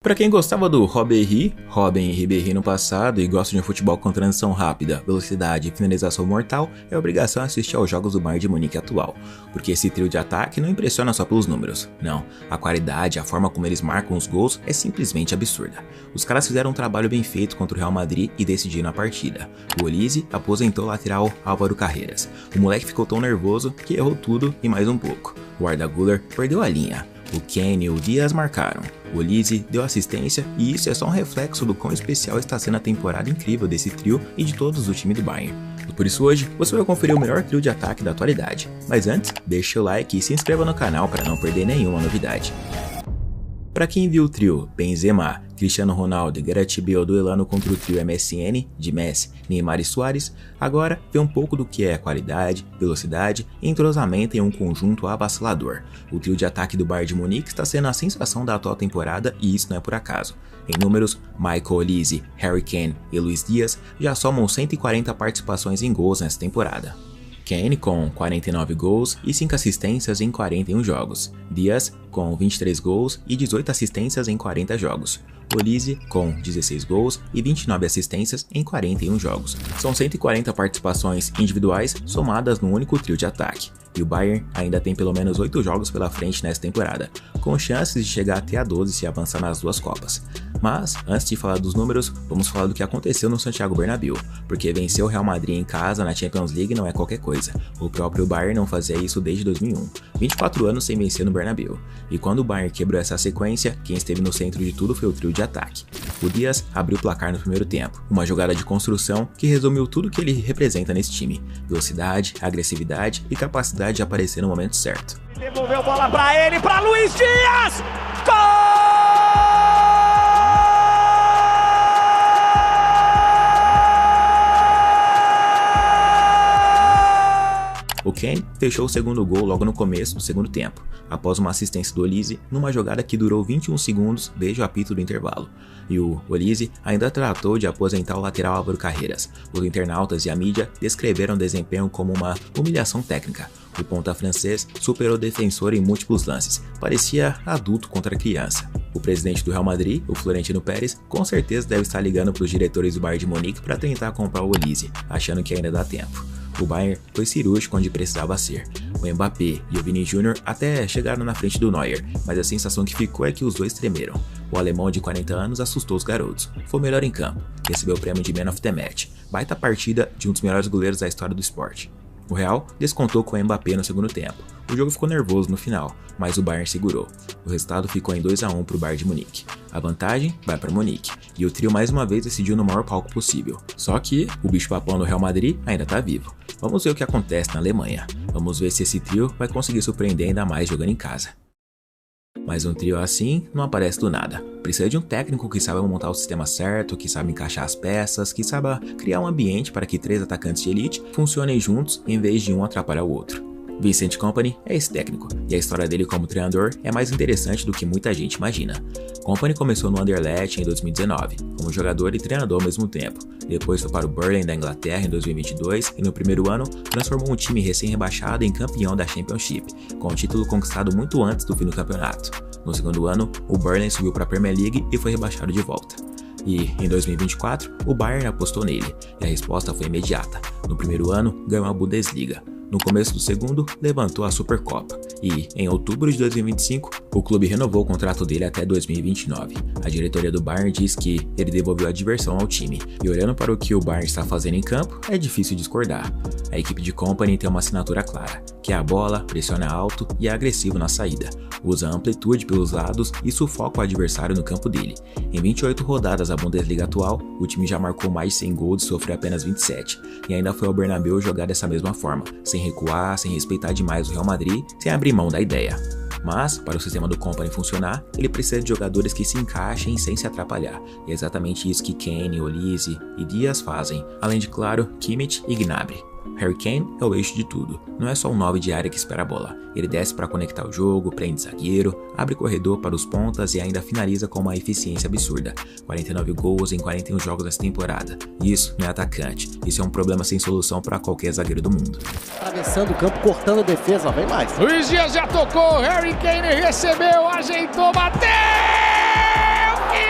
Para quem gostava do Robin e Ribéry no passado e gosta de um futebol com transição rápida, velocidade e finalização mortal, é obrigação assistir aos jogos do Bayern de Munique atual, porque esse trio de ataque não impressiona só pelos números, não, a qualidade, a forma como eles marcam os gols é simplesmente absurda. Os caras fizeram um trabalho bem feito contra o Real Madrid e decidiram a partida. O Olise aposentou o lateral Álvaro Carreras, o moleque ficou tão nervoso que errou tudo e mais um pouco. O Arda Güler perdeu a linha. O Kane e o Dias marcaram, o Olise deu assistência e isso é só um reflexo do quão especial está sendo a temporada incrível desse trio e de todos do time do Bayern. Por isso hoje você vai conferir o melhor trio de ataque da atualidade. Mas antes, deixa o like e se inscreva no canal para não perder nenhuma novidade. Para quem viu o trio Benzema, Cristiano Ronaldo e Gareth Bale duelando contra o trio MSN, de Messi, Neymar e Suárez, agora vê um pouco do que é qualidade, velocidade e entrosamento em um conjunto avassalador. O trio de ataque do Bayern de Munique está sendo a sensação da atual temporada e isso não é por acaso. Em números, Michael Olise, Harry Kane e Luis Dias já somam 140 participações em gols nessa temporada. Kane com 49 gols e 5 assistências em 41 jogos, Dias com 23 gols e 18 assistências em 40 jogos, Olise com 16 gols e 29 assistências em 41 jogos. São 140 participações individuais somadas no único trio de ataque, e o Bayern ainda tem pelo menos 8 jogos pela frente nessa temporada, com chances de chegar até a 12 se avançar nas duas Copas. Mas, antes de falar dos números, vamos falar do que aconteceu no Santiago Bernabéu, porque vencer o Real Madrid em casa na Champions League não é qualquer coisa. O próprio Bayern não fazia isso desde 2001, 24 anos sem vencer no Bernabéu. E quando o Bayern quebrou essa sequência, quem esteve no centro de tudo foi o trio de ataque. O Dias abriu o placar no primeiro tempo, uma jogada de construção que resumiu tudo que ele representa nesse time: velocidade, agressividade e capacidade de aparecer no momento certo. Devolveu bola pra ele, pra Luis Dias! Gol! O Kane fechou o segundo gol logo no começo do segundo tempo, após uma assistência do Olise numa jogada que durou 21 segundos desde o apito do intervalo. E o Olise ainda tratou de aposentar o lateral Álvaro Carreras. Os internautas e a mídia descreveram o desempenho como uma humilhação técnica. O ponta francês superou o defensor em múltiplos lances, parecia adulto contra criança. O presidente do Real Madrid, o Florentino Pérez, com certeza deve estar ligando para os diretores do Bayern de Munique para tentar comprar o Olise, achando que ainda dá tempo. O Bayern foi cirúrgico onde precisava ser. O Mbappé e o Vini Jr. até chegaram na frente do Neuer, mas a sensação que ficou é que os dois tremeram. O alemão de 40 anos assustou os garotos. Foi o melhor em campo, recebeu o prêmio de Man of the Match. Baita partida de um dos melhores goleiros da história do esporte. O Real descontou com o Mbappé no segundo tempo. O jogo ficou nervoso no final, mas o Bayern segurou. O resultado ficou em 2-1 para o Bayern de Munique. A vantagem vai para Munique, e o trio mais uma vez decidiu no maior palco possível. Só que o bicho-papão do Real Madrid ainda está vivo. Vamos ver o que acontece na Alemanha. Vamos ver se esse trio vai conseguir surpreender ainda mais jogando em casa. Mas um trio assim não aparece do nada. Precisa de um técnico que saiba montar o sistema certo, que saiba encaixar as peças, que saiba criar um ambiente para que 3 atacantes de elite funcionem juntos em vez de um atrapalhar o outro. Vincent Kompany é esse técnico, e a história dele como treinador é mais interessante do que muita gente imagina. Kompany começou no Anderlecht em 2019, como jogador e treinador ao mesmo tempo. Depois foi para o Burnley da Inglaterra em 2022 e no primeiro ano transformou um time recém-rebaixado em campeão da Championship, com o título conquistado muito antes do fim do campeonato. No segundo ano, o Burnley subiu para a Premier League e foi rebaixado de volta. E, em 2024, o Bayern apostou nele, e a resposta foi imediata. No primeiro ano, ganhou a Bundesliga. No começo do segundo, levantou a Supercopa. E, em outubro de 2025, o clube renovou o contrato dele até 2029. A diretoria do Bayern diz que ele devolveu a diversão ao time. E olhando para o que o Bayern está fazendo em campo, é difícil discordar. A equipe de Kompany tem uma assinatura clara, que é a bola, pressiona alto e é agressivo na saída. Usa amplitude pelos lados e sufoca o adversário no campo dele. Em 28 rodadas da Bundesliga atual, o time já marcou mais de 100 gols e sofreu apenas 27. E ainda foi ao Bernabéu jogar dessa mesma forma, sem recuar, sem respeitar demais o Real Madrid, sem abrir mão da ideia. Mas, para o sistema do Kompany funcionar, ele precisa de jogadores que se encaixem sem se atrapalhar. E é exatamente isso que Kane, Olise e Dias fazem, além de, claro, Kimmich e Gnabry. Harry Kane é o eixo de tudo, não é só um 9 de área que espera a bola. Ele desce para conectar o jogo, prende zagueiro, abre corredor para os pontas e ainda finaliza com uma eficiência absurda. 49 gols em 41 jogos nessa temporada. Isso não é atacante, isso é um problema sem solução para qualquer zagueiro do mundo. Atravessando o campo, cortando a defesa, vem mais. Luis Dias já tocou, Harry Kane recebeu, ajeitou, bateu! Que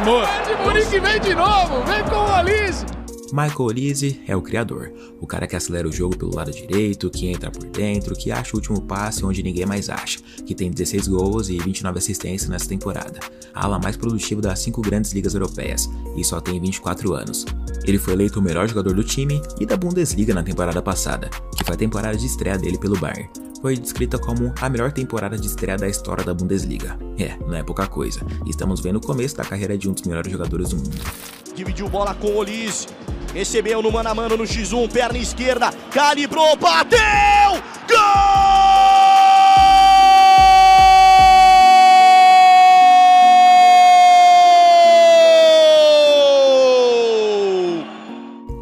Bayern de Munique vem de novo, vem com o Olise. Michael Olise é o criador, o cara que acelera o jogo pelo lado direito, que entra por dentro, que acha o último passe onde ninguém mais acha, que tem 16 gols e 29 assistências nessa temporada, a ala mais produtiva das 5 grandes ligas europeias, e só tem 24 anos. Ele foi eleito o melhor jogador do time e da Bundesliga na temporada passada, que foi a temporada de estreia dele pelo Bayern. Foi descrita como a melhor temporada de estreia da história da Bundesliga. Não é pouca coisa, estamos vendo o começo da carreira de um dos melhores jogadores do mundo. Dividiu bola com o Olise, recebeu no mano a mano no X1, perna esquerda, calibrou, bateu! Gol!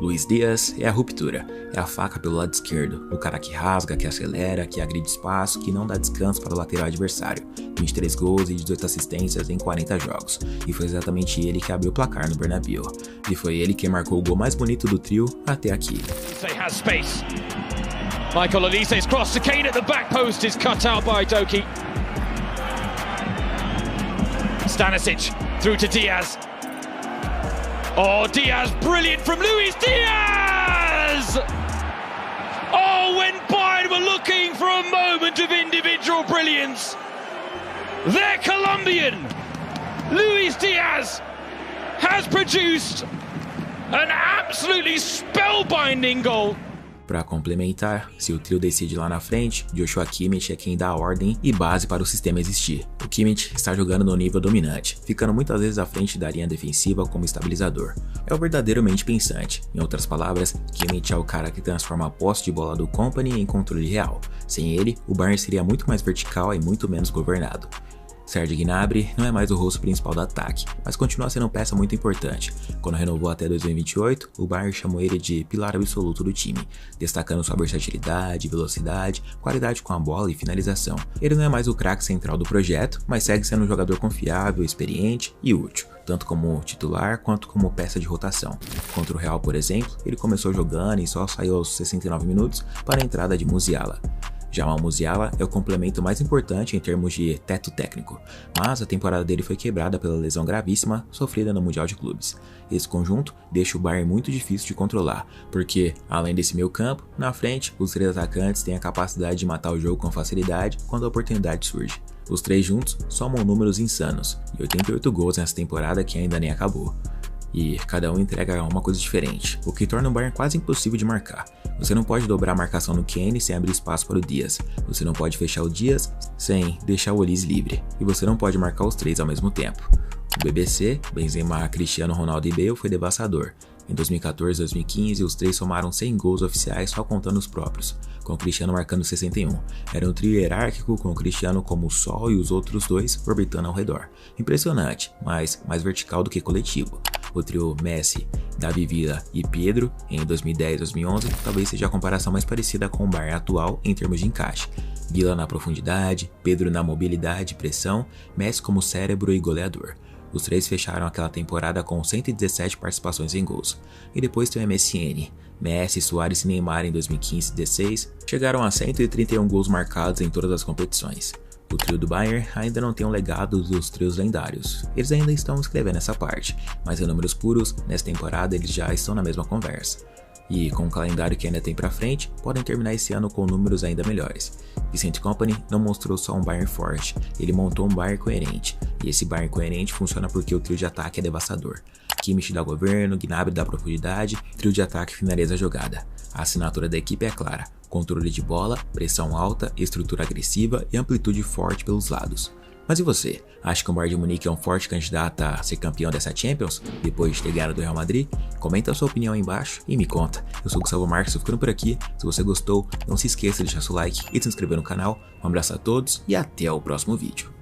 Luis Diaz é a ruptura, é a faca pelo lado esquerdo, o cara que rasga, que acelera, que agride espaço, que não dá descanso para o lateral adversário. 23 gols e 18 assistências em 40 jogos, e foi exatamente ele que abriu o placar no Bernabéu. E foi ele que marcou o gol mais bonito do trio até aqui. Michael Olise's cross to Kane at the back post is cut out by Doki. Stanisic through to Diaz. Oh, Diaz, brilliant from Luis Diaz! Oh, when Bayern were looking for a moment of individual brilliance, their Colombian, Luis Diaz, has produced an absolutely spellbinding goal. Para complementar, se o trio decide lá na frente, Joshua Kimmich é quem dá a ordem e base para o sistema existir. O Kimmich está jogando no nível dominante, ficando muitas vezes à frente da linha defensiva como estabilizador. É o verdadeiro mente pensante. Em outras palavras, Kimmich é o cara que transforma a posse de bola do Kompany em controle real. Sem ele, o Bayern seria muito mais vertical e muito menos governado. Serge Gnabry não é mais o rosto principal do ataque, mas continua sendo peça muito importante. Quando renovou até 2028, o Bayern chamou ele de pilar absoluto do time, destacando sua versatilidade, velocidade, qualidade com a bola e finalização. Ele não é mais o craque central do projeto, mas segue sendo um jogador confiável, experiente e útil, tanto como titular quanto como peça de rotação. Contra o Real, por exemplo, ele começou jogando e só saiu aos 69 minutos para a entrada de Musiala. Jamal Musiala é o complemento mais importante em termos de teto técnico, mas a temporada dele foi quebrada pela lesão gravíssima sofrida no Mundial de Clubes. Esse conjunto deixa o Bayern muito difícil de controlar, porque, além desse meio campo, na frente, os 3 atacantes têm a capacidade de matar o jogo com facilidade quando a oportunidade surge. Os 3 juntos somam números insanos, e 88 gols nessa temporada que ainda nem acabou. E cada um entrega uma coisa diferente, o que torna o Bayern quase impossível de marcar. Você não pode dobrar a marcação no Kane sem abrir espaço para o Diaz, você não pode fechar o Diaz sem deixar o Olise livre, e você não pode marcar os 3 ao mesmo tempo. O BBC, Benzema, Cristiano Ronaldo e Bale foi devastador. Em 2014 e 2015, os 3 somaram 100 gols oficiais só contando os próprios, com o Cristiano marcando 61. Era um trio hierárquico com o Cristiano como o sol e os outros 2 orbitando ao redor. Impressionante, mas mais vertical do que coletivo. O trio Messi, David Villa e Pedro, em 2010 e 2011, talvez seja a comparação mais parecida com o Bayern atual em termos de encaixe. Villa na profundidade, Pedro na mobilidade e pressão, Messi como cérebro e goleador. Os 3 fecharam aquela temporada com 117 participações em gols. E depois tem o MSN. Messi, Suárez e Neymar em 2015 e 2016 chegaram a 131 gols marcados em todas as competições. O trio do Bayern ainda não tem um legado dos trios lendários. Eles ainda estão escrevendo essa parte, mas em números puros, nessa temporada eles já estão na mesma conversa. E com o calendário que ainda tem pra frente, podem terminar esse ano com números ainda melhores. Vincent Kompany não mostrou só um Bayern forte, ele montou um Bayern coerente. E esse Bayern coerente funciona porque o trio de ataque é devastador. Kimmich dá governo, Gnabry dá profundidade, trio de ataque finaliza a jogada. A assinatura da equipe é clara: controle de bola, pressão alta, estrutura agressiva e amplitude forte pelos lados. Mas e você? Acha que o Bayern de Munique é um forte candidato a ser campeão dessa Champions, depois de ter ganhado do Real Madrid? Comenta a sua opinião aí embaixo e me conta. Eu sou o Gustavo Marques, tô ficando por aqui. Se você gostou, não se esqueça de deixar seu like e de se inscrever no canal. Um abraço a todos e até o próximo vídeo.